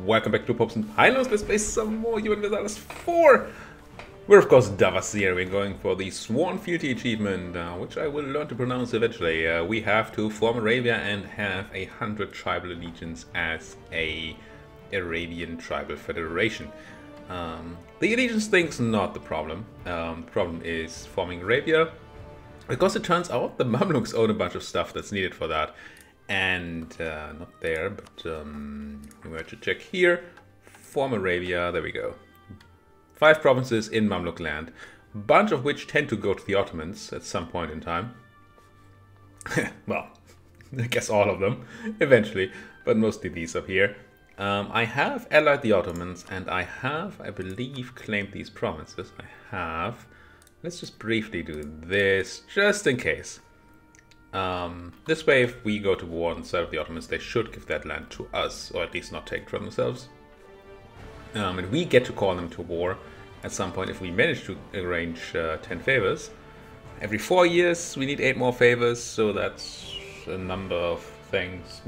Welcome back to Popes and Pilots. Let's play some more EU Universalis IV. We're of course Dawasir. We're going for the Sworn Fealty achievement, which I will learn to pronounce eventually. We have to form Arabia and have 100 tribal allegiance as a Arabian tribal federation. The allegiance thing's not the problem. The problem is forming Arabia, because it turns out the Mamluks own a bunch of stuff that's needed for that. And not there, but we have to check here. Form Arabia, there we go. 5 provinces in Mamluk land, bunch of which tend to go to the Ottomans at some point in time. Well, I guess all of them, eventually, but mostly these up here. I have allied the Ottomans, and I have, I believe, claimed these provinces. I have. Let's just briefly do this, just in case. This way, if we go to war instead of the Ottomans, they should give that land to us, or at least not take it from themselves. And we get to call them to war at some point if we manage to arrange 10 favors. Every 4 years, we need 8 more favors, so that's a number of things.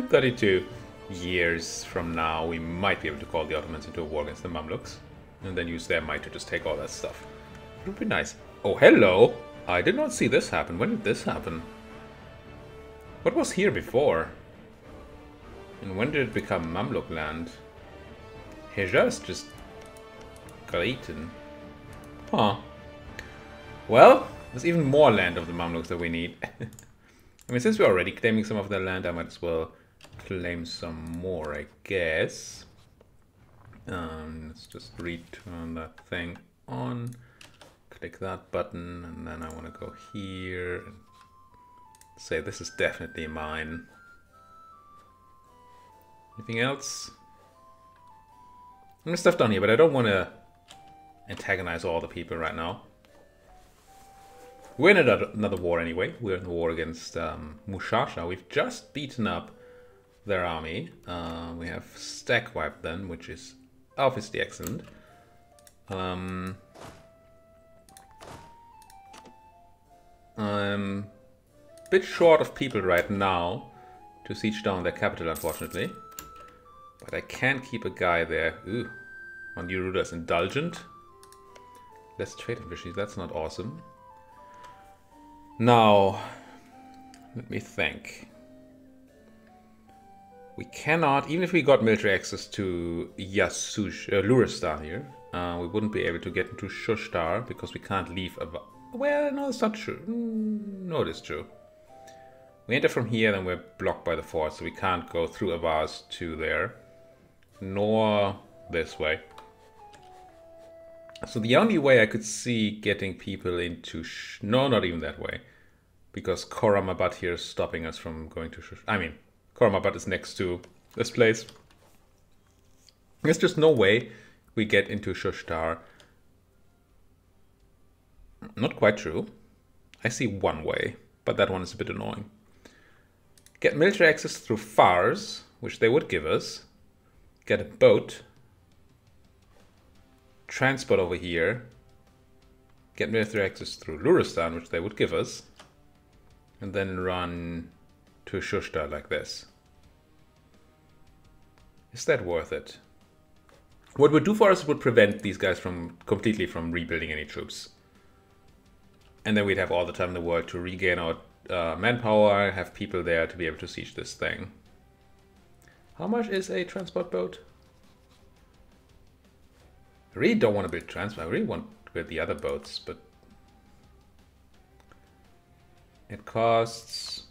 32 years from now, we might be able to call the Ottomans into a war against the Mamluks, and then use their might to just take all that stuff. It would be nice. Oh, hello! I did not see this happen. When did this happen? What was here before? And when did it become Mamluk land? Hejaz just got eaten. Huh. Well, there's even more land of the Mamluks that we need. I mean, since we're already claiming some of their land, I might as well claim some more, I guess. Let's just return that thing on. Click that button, and then I want to go here and say this is definitely mine. Anything else? There's stuff down here, but I don't want to antagonize all the people right now. We're in another war anyway. We're in a war against Mush. We've just beaten up their army. We have stack wiped them, which is obviously excellent. I'm a bit short of people right now to siege down their capital, unfortunately. But I can keep a guy there. Ooh, on Yuruda's indulgent. Less trade efficiency, that's not awesome. Now, let me think. We cannot, even if we got military access to Luristan here, we wouldn't be able to get into Shushtar because we can't leave well, no, it's not true. No, it is true. We enter from here, then we're blocked by the fort, so we can't go through Avars to there. Nor this way. So the only way I could see getting people into... No, not even that way. Because Koramabad here is stopping us from going to... I mean, Koramabad is next to this place. There's just no way we get into Shushtar. Not quite true. I see one way, but that one is a bit annoying. Get military access through Fars, which they would give us. Get a boat. Transport over here. Get military access through Luristan, which they would give us. And then run to Shushtar like this. Is that worth it? What it would do for us would prevent these guys from completely from rebuilding any troops. And then we'd have all the time in the world to regain our manpower, have people there to be able to siege this thing. How much is a transport boat? I really don't want to build transport. I really want to build the other boats, but it costs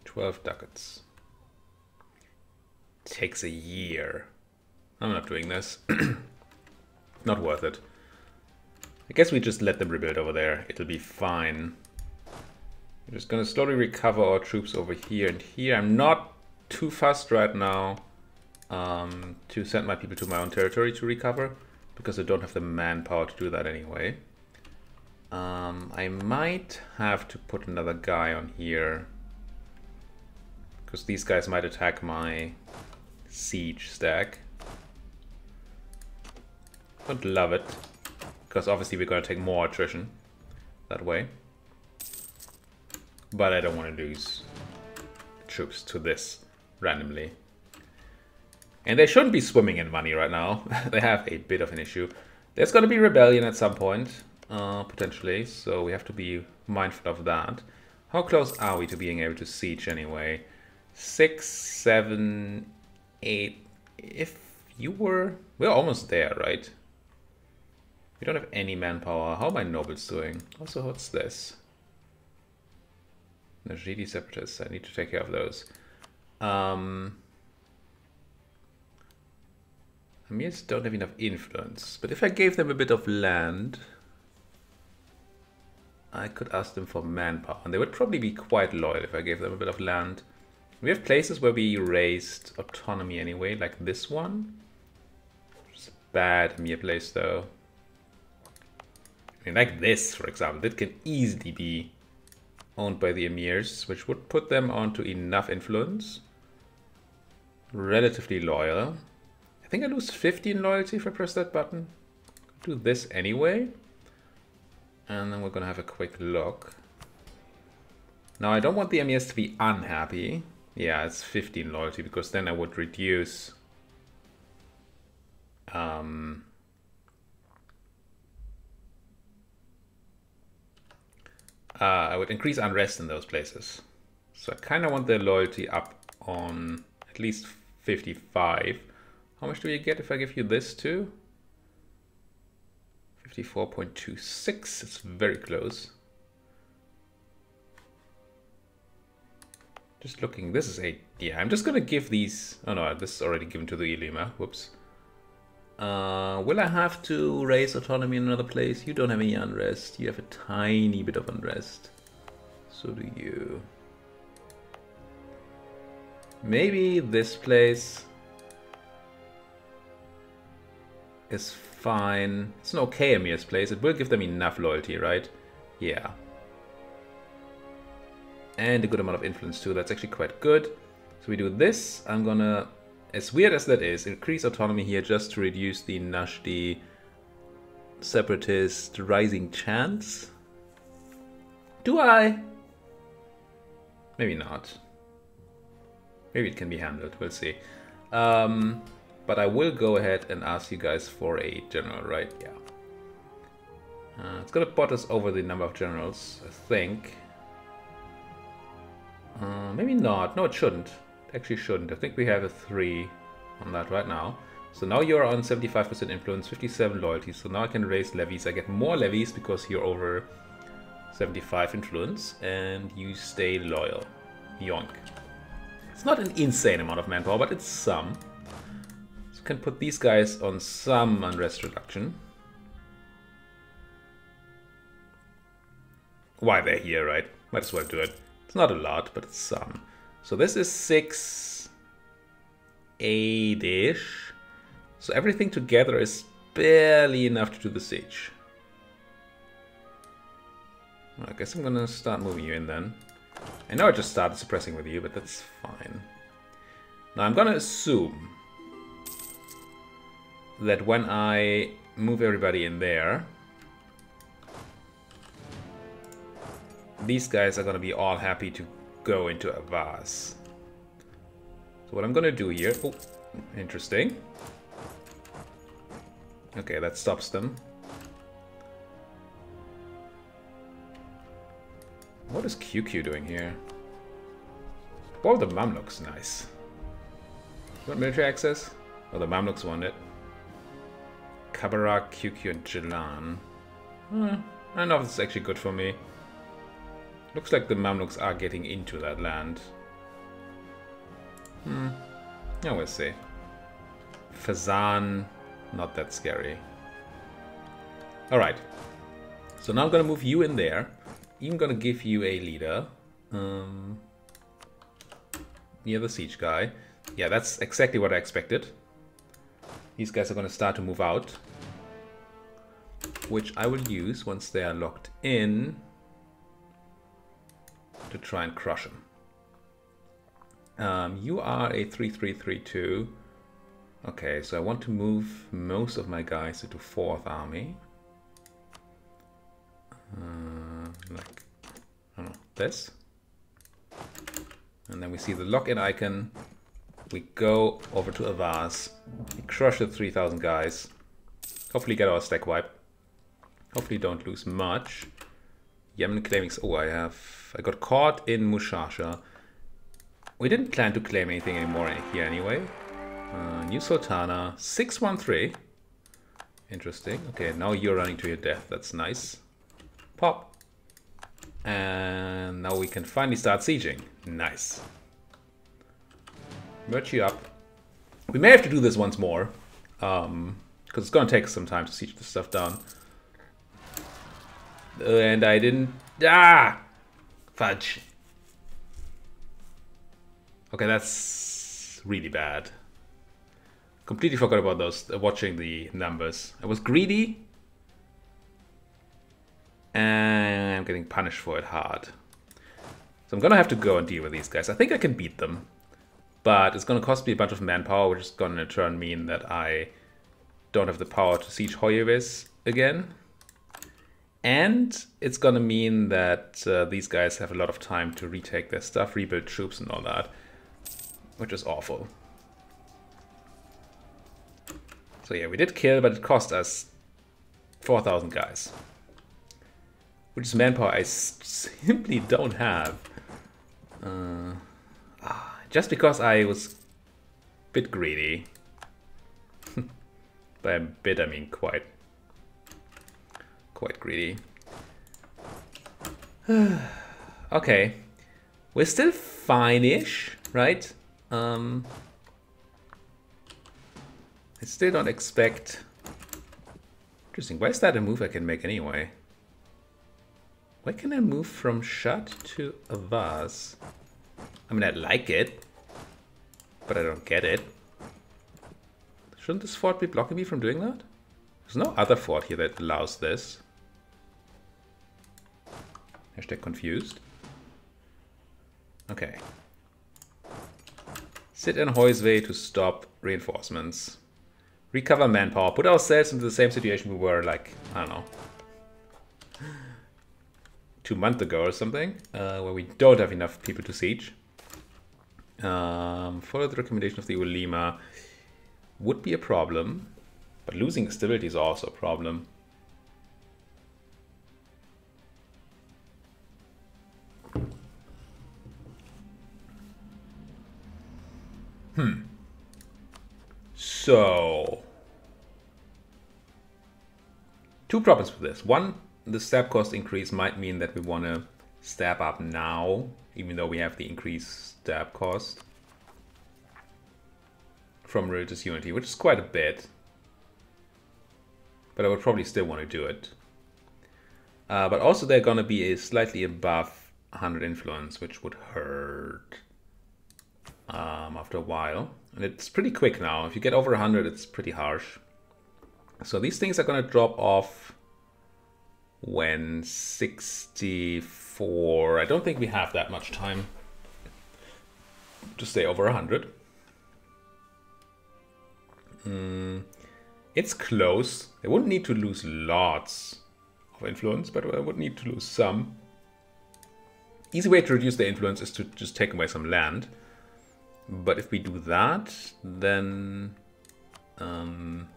12 ducats. Takes a year. I'm not doing this. Not worth it. I guess we just let them rebuild over there. It'll be fine. We're just gonna slowly recover our troops over here and here. I'm not too fast right now to send my people to my own territory to recover, because I don't have the manpower to do that anyway. I might have to put another guy on here, because these guys might attack my siege stack. Don't love it. Because obviously we're going to take more attrition that way. But I don't want to lose troops to this randomly. And they shouldn't be swimming in money right now. They have a bit of an issue. There's going to be rebellion at some point, potentially, so we have to be mindful of that. How close are we to being able to siege anyway? 6, 7, 8. If you were... We're almost there, right? We don't have any manpower. How are my nobles doing? Also, what's this? The GD separatists. I need to take care of those. Emirs don't have enough influence, but if I gave them a bit of land, I could ask them for manpower, and they would probably be quite loyal if I gave them a bit of land. We have places where we raised autonomy anyway, like this one. It's a bad Emir place though. I mean, like this, for example, that can easily be owned by the Emirs, which would put them onto enough influence. Relatively loyal. I think I lose 15 loyalty if I press that button. Do this anyway. And then we're gonna have a quick look. Now I don't want the Emirs to be unhappy. Yeah, it's 15 loyalty because then I would reduce I would increase unrest in those places. So I kind of want their loyalty up on at least 55. How much do you get if I give you this too? 54.26, it's very close. Just looking, this is 8. Yeah, I'm just gonna give these, oh no, this is already given to the Elima, whoops. Will I have to raise autonomy in another place? You don't have any unrest, you have a tiny bit of unrest. So do you. Maybe this place is fine. It's an okay Emir's place. It will give them enough loyalty, right? Yeah. And a good amount of influence too. That's actually quite good. So we do this. I'm gonna, as weird as that is, increase autonomy here just to reduce the Nashdi separatist rising chance. Do I? Maybe not. Maybe it can be handled. We'll see. But I will go ahead and ask you guys for a general, right? Yeah. It's gonna put us over the number of generals, I think. Maybe not. No, it shouldn't. It actually shouldn't. I think we have a 3 on that right now. So now you're on 75% influence, 57 loyalty. So now I can raise levies. I get more levies because you're over 75 influence and you stay loyal. Yonk. It's not an insane amount of manpower, but it's some. So can put these guys on some unrest reduction. Why they're here, right? Might as well do it. It's not a lot, but it's some. So this is 6, 8-ish. So everything together is barely enough to do the siege. I guess I'm gonna start moving you in then. I know I just started suppressing with you, but that's fine. Now I'm gonna assume that when I move everybody in there, these guys are gonna be all happy to go into a vase. So what I'm gonna do here, oh, interesting. Okay, that stops them. What is QQ doing here? Oh, the Mamluks, nice. You want military access? Oh, the Mamluks want it. Kabarak, QQ, and Jilan. I don't know if this is actually good for me. Looks like the Mamluks are getting into that land. Yeah, we'll see. Fazan, not that scary. Alright. So now I'm gonna move you in there. I'm gonna give you a leader. Near the siege guy. Yeah, that's exactly what I expected. These guys are gonna start to move out. Which I will use once they are locked in to try and crush them. You are a 3-3-3-2. Okay, so I want to move most of my guys into 4th army. Like, I don't know, this. And then we see the lock-in icon. We go over to Avaz. We crush the 3,000 guys. Hopefully get our stack wipe. Hopefully don't lose much. Yemen claiming... Oh, I got caught in Mushasha. We didn't plan to claim anything anymore here anyway. New Sultana. 613. Interesting. Okay, now you're running to your death. That's nice. Pop. And now we can finally start sieging. Nice. Merge you up. We may have to do this once more. Because it's going to take some time to siege this stuff down. And I didn't... Ah! Fudge. Okay, that's really bad. Completely forgot about those, watching the numbers. I was greedy. And I'm getting punished for it hard. So I'm going to have to go and deal with these guys. I think I can beat them. But it's going to cost me a bunch of manpower, which is going to in turn mean that I don't have the power to siege Hoyevis again. And it's going to mean that these guys have a lot of time to retake their stuff, rebuild troops and all that. Which is awful. So yeah, we did kill, but it cost us 4,000 guys. Which is manpower I simply don't have. Just because I was a bit greedy. By a bit, I mean quite greedy. Okay. We're still fine-ish, right? I still don't expect... Interesting, why is that a move I can make anyway? Why can I move from Shad to Avaz? I mean, I like it, but I don't get it. Shouldn't this fort be blocking me from doing that? There's no other fort here that allows this. Hashtag confused. Okay. Sit in Heusweh to stop reinforcements. Recover manpower. Put ourselves into the same situation we were like, I don't know, 2 months ago or something, where we don't have enough people to siege. Follow the recommendation of the Ulema would be a problem, but losing stability is also a problem. So, 2 problems with this. One, the stab cost increase might mean that we want to stab up now, even though we have the increased stab cost from religious unity, which is quite a bit. But I would probably still want to do it. But also they're going to be slightly above 100 influence, which would hurt after a while. And it's pretty quick now. If you get over 100, it's pretty harsh. So these things are going to drop off when 64... I don't think we have that much time to stay over 100. It's close. They wouldn't need to lose lots of influence, but I would need to lose some. Easy way to reduce their influence is to just take away some land. But if we do that, then well,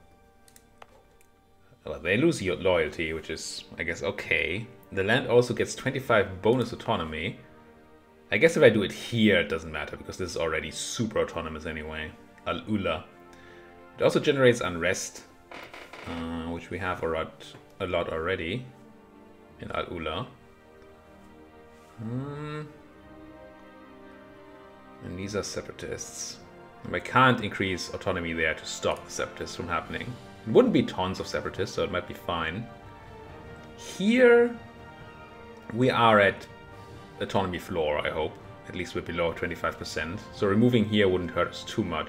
they lose your loyalty, which is, I guess, okay. The land also gets 25 bonus autonomy. I guess if I do it here, it doesn't matter, because this is already super autonomous anyway. Al-Ula. It also generates unrest, which we have a lot already in Al-Ula. And these are separatists. I can't increase autonomy there to stop the separatists from happening. It wouldn't be tons of separatists, so it might be fine. Here, we are at autonomy floor, I hope. At least we're below 25%. So removing here wouldn't hurt us too much.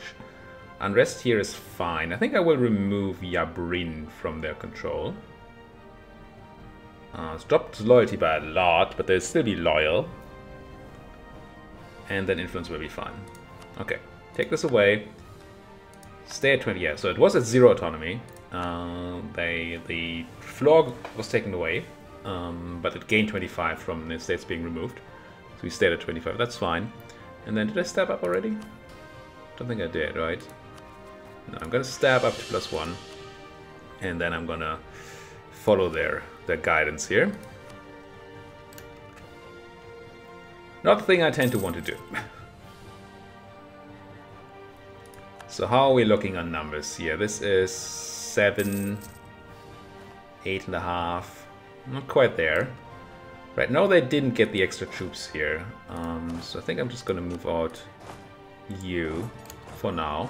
Unrest here is fine. I think I will remove Yabrin from their control. It's dropped loyalty by a lot, but they'll still be loyal. And then influence will be fine. Okay, take this away. Stay at 20, yeah. So it was at 0 autonomy. The floor was taken away, but it gained 25 from the states being removed. So we stayed at 25, that's fine. And then did I step up already? Don't think I did, right? No, I'm gonna stab up to +1. And then I'm gonna follow their guidance here. Not the thing I tend to want to do. So how are we looking on numbers here? This is 7, 8.5. Not quite there. Right, now they didn't get the extra troops here. So I think I'm just gonna move out you for now.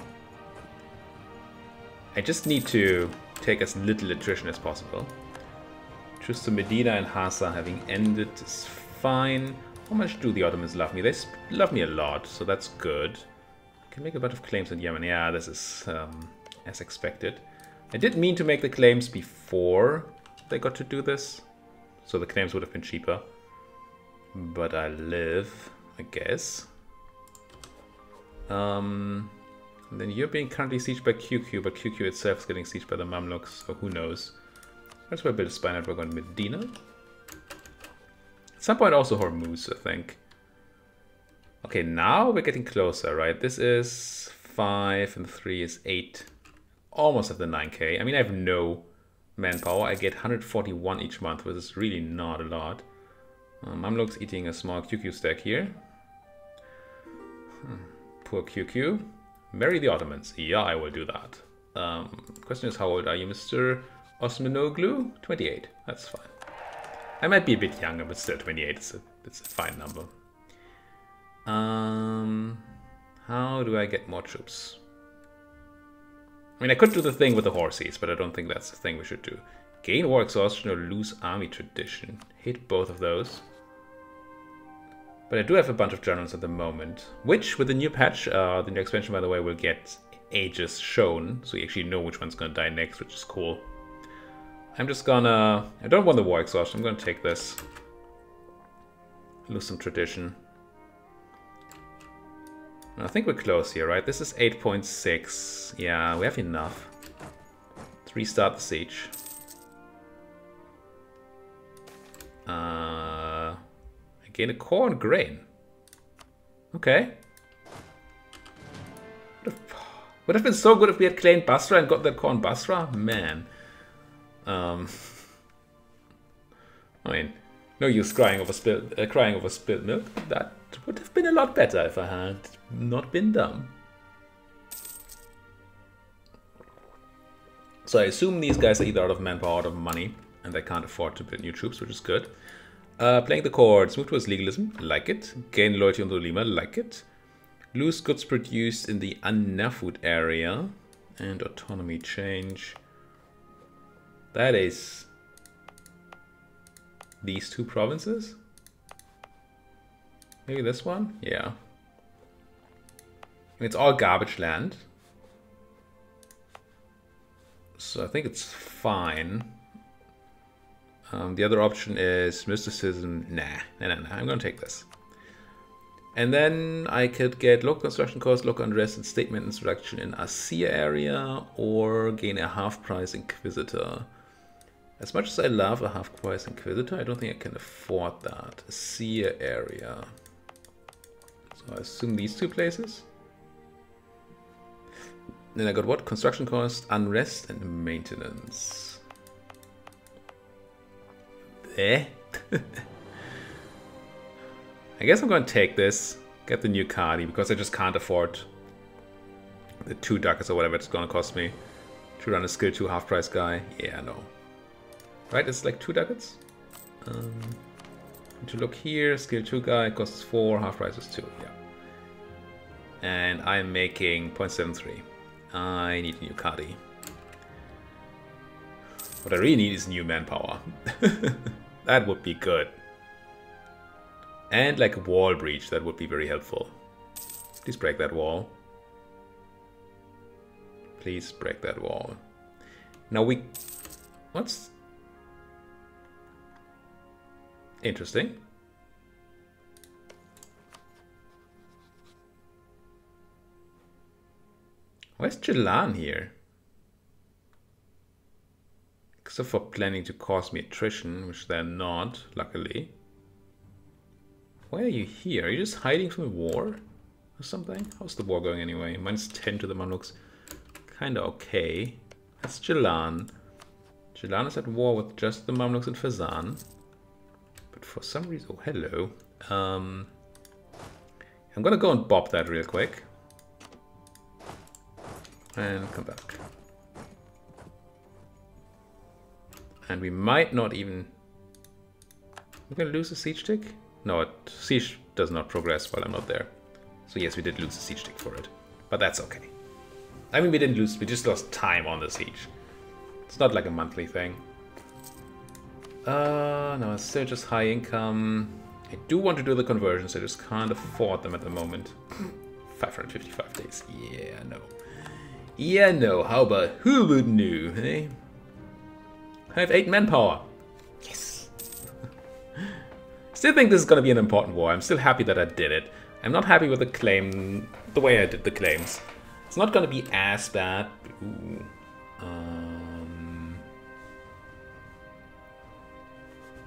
I just need to take as little attrition as possible. Truce to Medina and Hassa having ended is fine. How much do the Ottomans love me? They love me a lot, so that's good. I can make a bunch of claims in Yemen. Yeah, this is as expected. I did mean to make the claims before they got to do this, so the claims would have been cheaper. But I live, I guess. And then you're being currently sieged by QQ, but QQ itself is getting sieged by the Mamluks, so who knows. That's why I built a spy network on Medina. At some point also Hormuz, I think. Okay, now we're getting closer, right? This is 5 and 3 is 8. Almost at the 9k. I mean, I have no manpower. I get 141 each month, which is really not a lot. Mamluks eating a small QQ stack here. Poor QQ. Marry the Ottomans. Yeah, I will do that. Question is, how old are you, Mr. Osmanoglu? 28. That's fine. I might be a bit younger, but still 28. It's a fine number. How do I get more troops? I mean, I could do the thing with the horses, but I don't think that's the thing we should do. Gain war exhaustion or lose army tradition. Hit both of those. But I do have a bunch of generals at the moment, which with the new patch, the new expansion by the way, will get ages shown, so you actually know which one's gonna die next, which is cool. I'm just gonna... I don't want the war exhaustion, I'm gonna take this. Lose some tradition. I think we're close here, right? This is 8.6. Yeah, we have enough. Let's restart the siege. Gain a core and grain. Okay. Would have been so good if we had claimed Basra and got that core in Basra. Man. I mean, no use crying over spilled milk. That would have been a lot better if I had not been dumb. So I assume these guys are either out of manpower or out of money, and they can't afford to build new troops, which is good. Playing the chords, move towards legalism, like it. Gain loyalty on the Lima, like it. Lose goods produced in the An-Nafud area. And autonomy change. That is these two provinces? Maybe this one? Yeah. It's all garbage land. So I think it's fine. The other option is mysticism. Nah, I'm gonna take this. And then I could get local construction costs, local unrest, and state maintenance reduction in Asir area, or gain a half-price Inquisitor. As much as I love a half-price Inquisitor, I don't think I can afford that. Asir area. So I assume these two places. Then I got what? Construction cost, unrest, and maintenance. I guess I'm going to take this, get the new Kadi, because I just can't afford the 2 ducats or whatever it's going to cost me to run a skill 2 half-price guy. Yeah, no. Right, it's like 2 ducats. To look here, skill 2 guy costs 4, half-price is 2, yeah. And I'm making 0.73. I need a new Kadi. What I really need is new manpower. That would be good. And like a wall breach, that would be very helpful. Please break that wall. Please break that wall. Now what's... Interesting. Where's Jalan here? Except for planning to cause me attrition, which they're not, luckily. Why are you here? Are you just hiding from the war? or something. How's the war going anyway? -10 to the Mamluks. Kinda okay. That's Jilan. Jilan is at war with just the Mamluks and Fezzan. But for some reason... Oh, hello. I'm gonna go and bop that real quick. And come back. And we might not even... We're gonna lose a siege tick? No, siege does not progress while I'm not there. So yes, we did lose a siege tick for it. But that's okay. I mean, we didn't lose, we just lost time on the siege. It's not like a monthly thing. No, it's still just high income. I do want to do the conversions, I just can't afford them at the moment. 555 days. Yeah, no. Yeah, no. How about who would know, eh? I have 8 manpower. Yes. Still think this is going to be an important war. I'm still happy that I did it. I'm not happy with the claim, the way I did the claims. It's not going to be as bad. Ooh.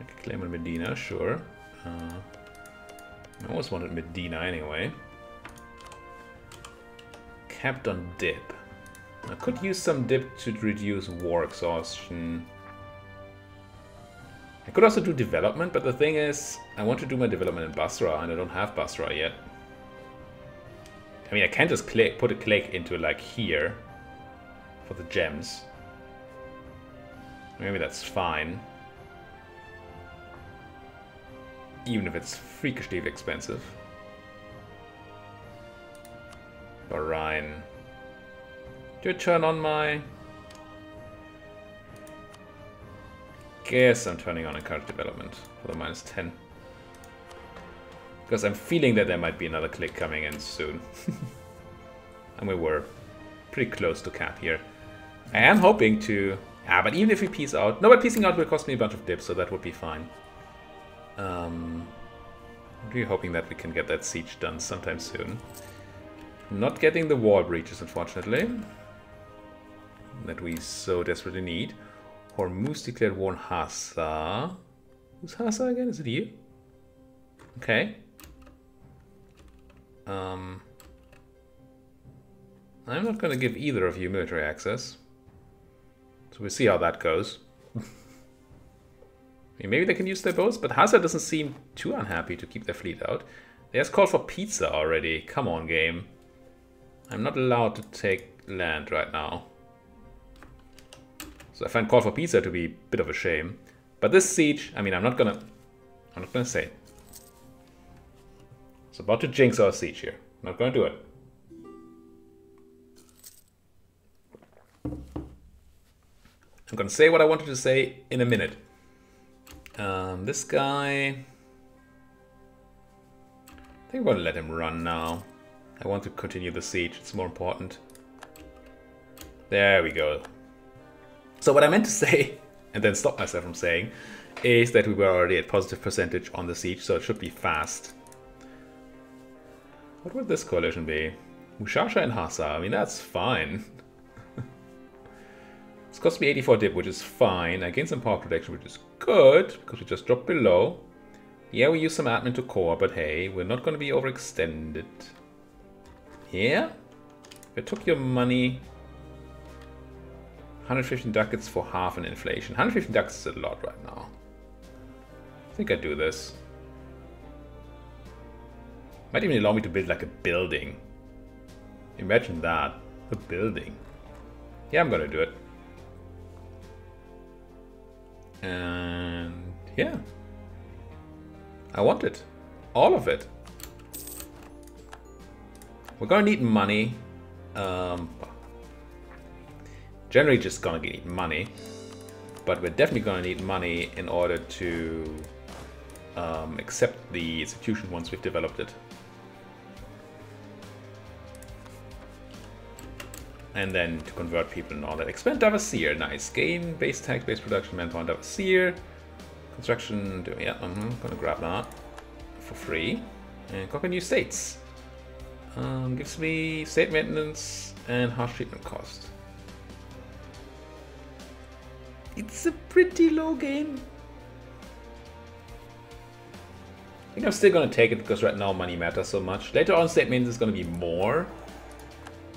I could claim on Medina, sure. I always wanted Medina anyway. Capped on dip. I could use some dip to reduce war exhaustion. I could also do development, but the thing is, I want to do my development in Basra, and I don't have Basra yet. I mean, I can just put a click into, like, here for the gems. Maybe that's fine. Even if it's freakishly expensive. Bahrain. Do I turn on my... Guess I'm turning on encourage development for the -10. Because I'm feeling that there might be another click coming in soon. And we were pretty close to cap here. I am hoping to... Ah, but even if we peace out... No, but piecing out will cost me a bunch of dips, so that would be fine. I'm really hoping that we can get that siege done sometime soon. Not getting the wall breaches, unfortunately. That we so desperately need. Hormuz declared war on Hassa. Who's Hassa again? Is it you? Okay. I'm not going to give either of you military access. So we'll see how that goes. Maybe they can use their boats, but Hassa doesn't seem too unhappy to keep their fleet out. They just called for pizza already. Come on, game. I'm not allowed to take land right now. So I find call for pizza to be a bit of a shame. But this siege, I mean, I'm not gonna say it. It's about to jinx our siege here. I'm not gonna do it. I'm gonna say what I wanted to say in a minute. This guy... I think I'm gonna let him run now. I want to continue the siege, it's more important. There we go. So what I meant to say, and then stop myself from saying, is that we were already at positive percentage on the siege, so it should be fast. What would this coalition be? Mushasha and Hassa, I mean that's fine. It's cost me 84 dip, which is fine. I gained some power protection, which is good, because we just dropped below. Yeah, we use some admin to core, but hey, we're not going to be overextended. Yeah? If I took your money... 115 ducats for half an inflation. 115 ducats is a lot right now. I think I do this. Might even allow me to build like a building. Imagine that. A building. Yeah, I'm gonna do it. And yeah. I want it. All of it. We're gonna need money. Generally just gonna need money, but we're definitely gonna need money in order to accept the institution once we've developed it. And then to convert people and all that. Expand Dawasir, nice. Gain base tax, base production, manpower, Dawasir. Construction, yeah, I'm gonna grab that for free. And conquer new states. Gives me state maintenance and harsh treatment cost. It's a pretty low gain. think I'm still gonna take it because right now money matters so much. Later on state maintenance is gonna be more.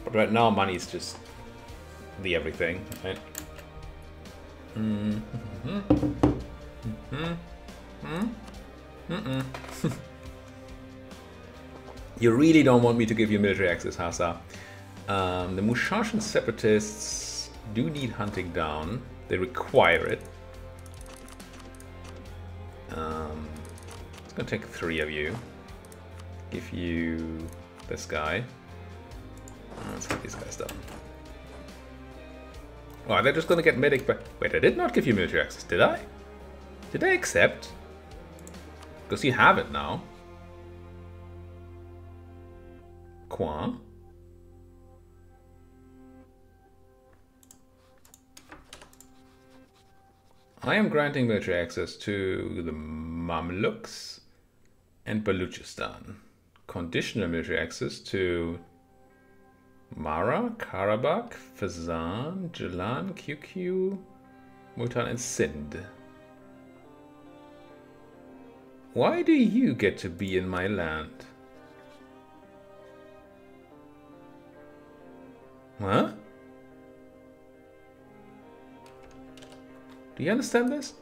But right now money is just the everything, right? You really don't want me to give you military access, Hasa. The Mushashan separatists do need hunting down. They require it. It's gonna take 3 of you. Give you this guy. Let's get these guys done. Oh, they're just gonna get medic back. Wait, I did not give you military access, did I? Did I accept? Because you have it now. Quoi? I am granting military access to the Mamluks and Baluchistan. Conditional military access to Mara, Karabakh, Fazan, Jalan, QQ, Multan, and Sindh. Why do you get to be in my land? Huh? Do you understand this?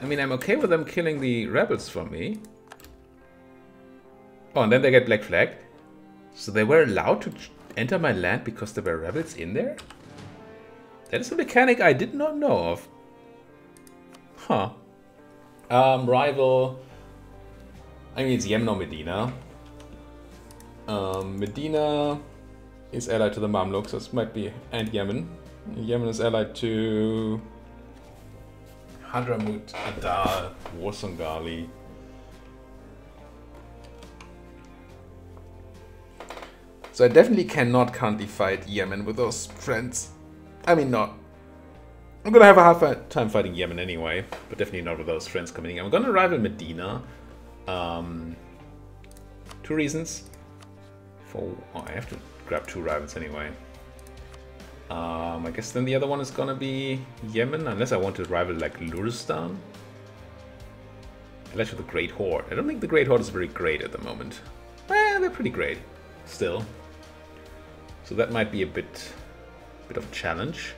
I mean, I'm okay with them killing the rebels from me. Oh, and then they get black flagged. So they were allowed to enter my land because there were rebels in there? That is a mechanic I did not know of. Huh. Rival. I mean, it's Yemen or Medina. Medina is allied to the Mamluks, so this might be, and Yemen. Yemen is allied to Hadramut, Adal, Warsangali. So I definitely cannot currently fight Yemen with those friends. I mean, not. I'm gonna have a hard time fighting Yemen anyway, but definitely not with those friends coming in. I'm gonna rival Medina. 2 reasons. Oh, I have to grab 2 rivals anyway. I guess then the other one is gonna be Yemen, unless I want to rival like Luristan. Unless with the Great Horde. I don't think the Great Horde is very great at the moment. Well, they're pretty great still. So that might be a bit of a challenge.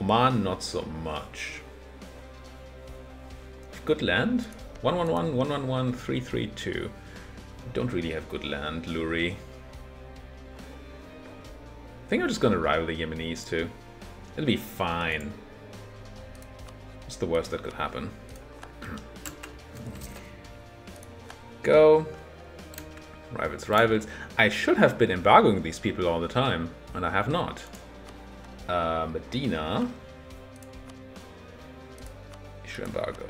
Oman, not so much. Good land. 111, 111, 332. Don't really have good land, Luri. I think I'm just gonna rival the Yemenis too. It'll be fine. What's the worst that could happen? Go. Rivals, rivals. I should have been embargoing these people all the time, and I have not. Medina. Issue embargo.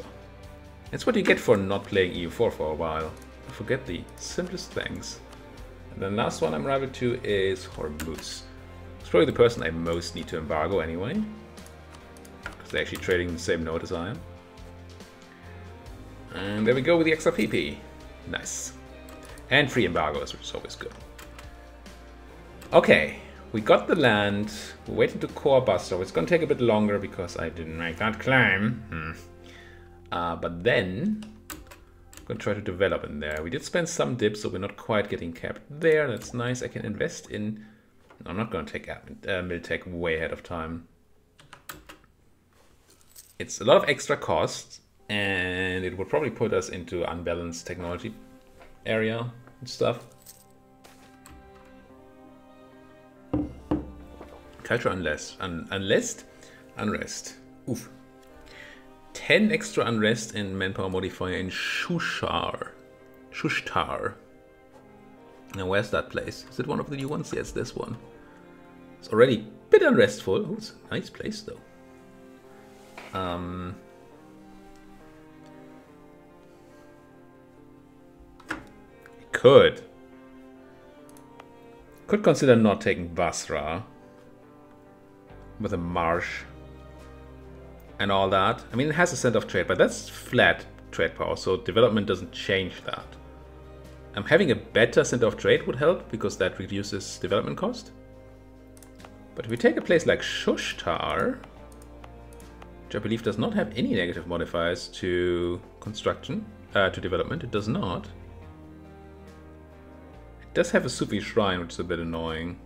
That's what you get for not playing EU4 for a while. I forget the simplest things. And then last one I'm rival to is Hormuz. It's probably the person I most need to embargo anyway. Because they're actually trading the same node as I am. And there we go with the extra PP. Nice. And free embargoes, which is always good. Okay, we got the land. We're waiting to core Buster. It's going to take a bit longer because I didn't make that climb. But then, I'm going to try to develop in there. We did spend some dips, so we're not quite getting capped there. That's nice. I can invest in... No, I'm not going to take Miltech way ahead of time. It's a lot of extra cost, and it would probably put us into unbalanced technology area and stuff. Culture unrest. Unrest. Oof. 10 extra unrest and manpower modifier in Shushtar. Now where's that place? Is it one of the new ones? Yes, this one. It's already a bit unrestful. Oh, it's a nice place though. Could consider not taking Basra with a marsh and all that. I mean, it has a center of trade, but that's flat trade power, so development doesn't change that. Having a better center of trade would help because that reduces development cost. But if we take a place like Shushtar, which I believe does not have any negative modifiers to construction, to development, it does not. does have a Sufi shrine, which is a bit annoying.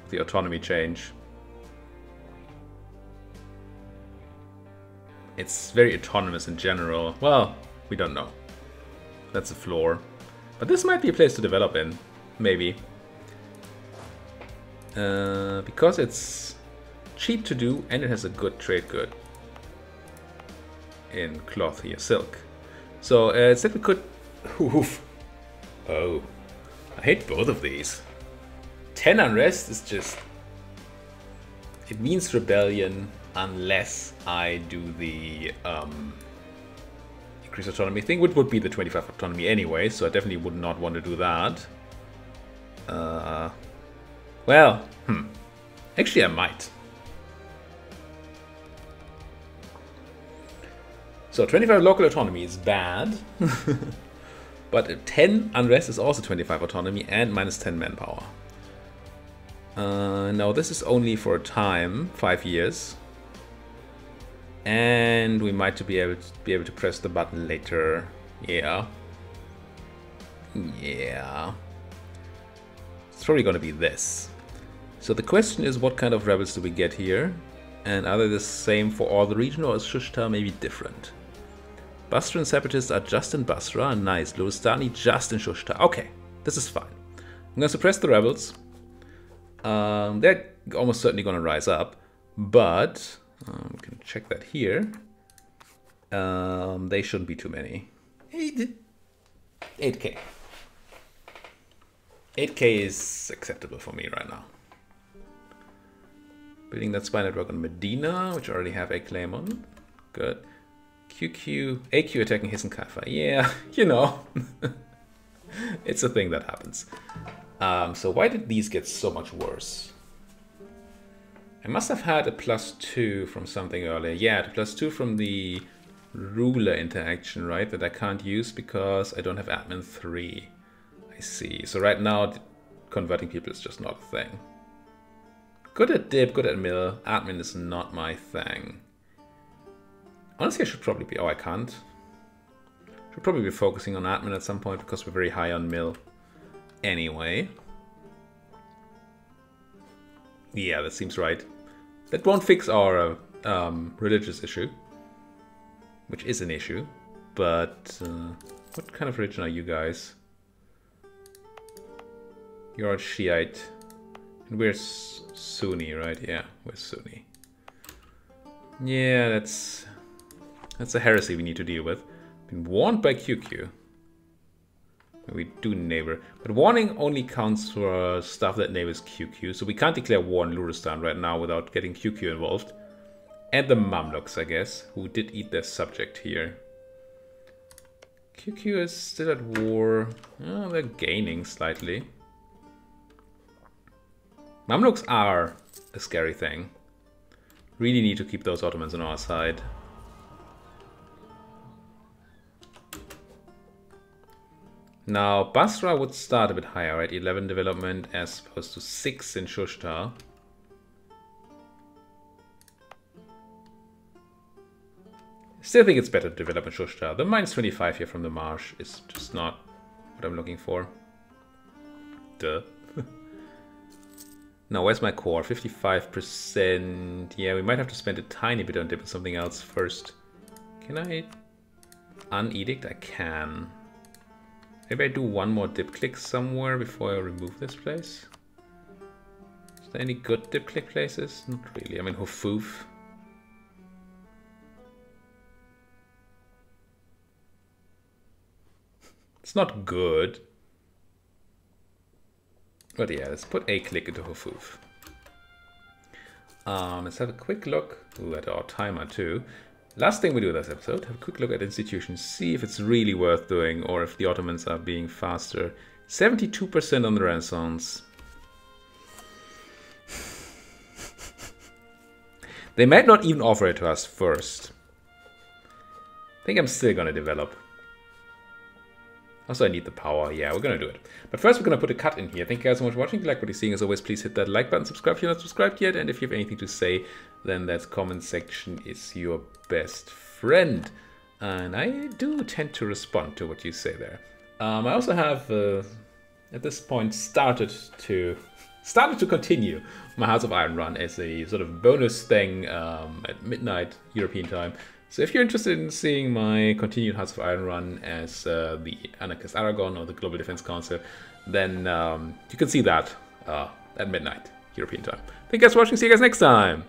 The autonomy change. It's very autonomous in general. Well, we don't know. That's a floor. But this might be a place to develop in. Maybe. Because it's cheap to do and it has a good trade good. In cloth here, silk. So instead we could... Oof. Oh. I hate both of these. 10 unrest is just... It means rebellion unless I do the increased autonomy thing, which would be the 25 autonomy anyway, so I definitely would not want to do that. Well, actually I might. So 25 local autonomy is bad, but 10 unrest is also 25 autonomy and minus 10 manpower. Now this is only for a time, 5 years. And we might be able to press the button later. Yeah. Yeah. It's probably gonna be this. So the question is, what kind of rebels do we get here? And are they the same for all the region, or is Shushtar maybe different? Basra and Separatists are just in Basra. Nice. Luristani just in Shushtar. Okay, this is fine. I'm gonna suppress the rebels. They're almost certainly gonna rise up, but we can check that here. They shouldn't be too many. 8k. 8k is acceptable for me right now. Building that spy network on Medina, which I already have a claim on. Good. AQ attacking Hiss and Kaifa. Yeah, you know. It's a thing that happens. So why did these get so much worse? I must have had a +2 from something earlier. Yeah, the +2 from the ruler interaction, right? That I can't use because I don't have admin 3. I see. So right now, converting people is just not a thing. Good at dip, good at mill. Admin is not my thing. Honestly, I should probably be... Oh, I can't. Should probably be focusing on admin at some point because we're very high on mill. Anyway. Yeah, that seems right. That won't fix our religious issue. Which is an issue. But what kind of religion are you guys? You're a Shiite. And we're Sunni, right? Yeah, we're Sunni. Yeah, that's a heresy we need to deal with. Been warned by QQ. We do neighbor. But warning only counts for stuff that neighbors QQ. So we can't declare war on Luristan right now without getting QQ involved. And the Mamluks, I guess, who did eat their subject here. QQ is still at war. Oh, they're gaining slightly. Mamluks are a scary thing. Really need to keep those Ottomans on our side. Now, Basra would start a bit higher, right? 11 development as opposed to 6 in Shushtar. Still think it's better to develop in Shushtar. The -25 here from the Marsh is just not what I'm looking for. Duh. Now, where's my core? 55%. Yeah, we might have to spend a tiny bit on dipping something else first. Can I unedict? I can. Maybe I do one more dip click somewhere before I remove this place. Is there any good dip click places? Not really. I mean, Hufuf. It's not good. But yeah, let's put a click into Hufuf. Let's have a quick look at our timer too. Last thing we do this episode, have a quick look at institutions, see if it's really worth doing or if the Ottomans are being faster. 72% on the Renaissance. They might not even offer it to us first. I think I'm still gonna develop. Also, I need the power. Yeah, we're gonna do it. But first, we're gonna put a cut in here. Thank you guys so much for watching. If you like what you're seeing, as always, please hit that like button, subscribe if you're not subscribed yet, and if you have anything to say, then that comment section is your best friend. And I do tend to respond to what you say there. I also have, at this point, started to continue my House of Iron run as a sort of bonus thing at midnight European time. So if you're interested in seeing my continued House of Iron run as the Anarchist Aragon or the Global Defense Council, then you can see that at midnight European time. Thank you guys for watching. See you guys next time.